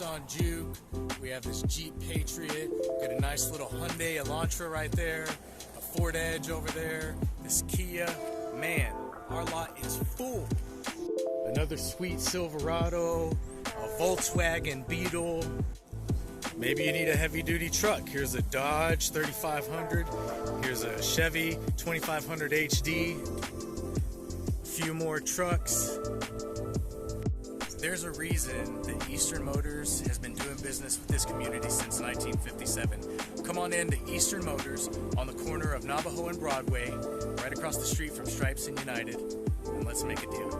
Nissan Juke. We have this Jeep Patriot. Got a nice little Hyundai Elantra right there. A Ford Edge over there. This Kia. Man, our lot is full. Another sweet Silverado. A Volkswagen Beetle. Maybe you need a heavy-duty truck. Here's a Dodge 3500. Here's a Chevy 2500 HD. A few more trucks. There's a reason that Eastern Motors has been doing business with this community since 1957. Come on in to Eastern Motors on the corner of Navajo and Broadway, right across the street from Stripes and United, and let's make a deal.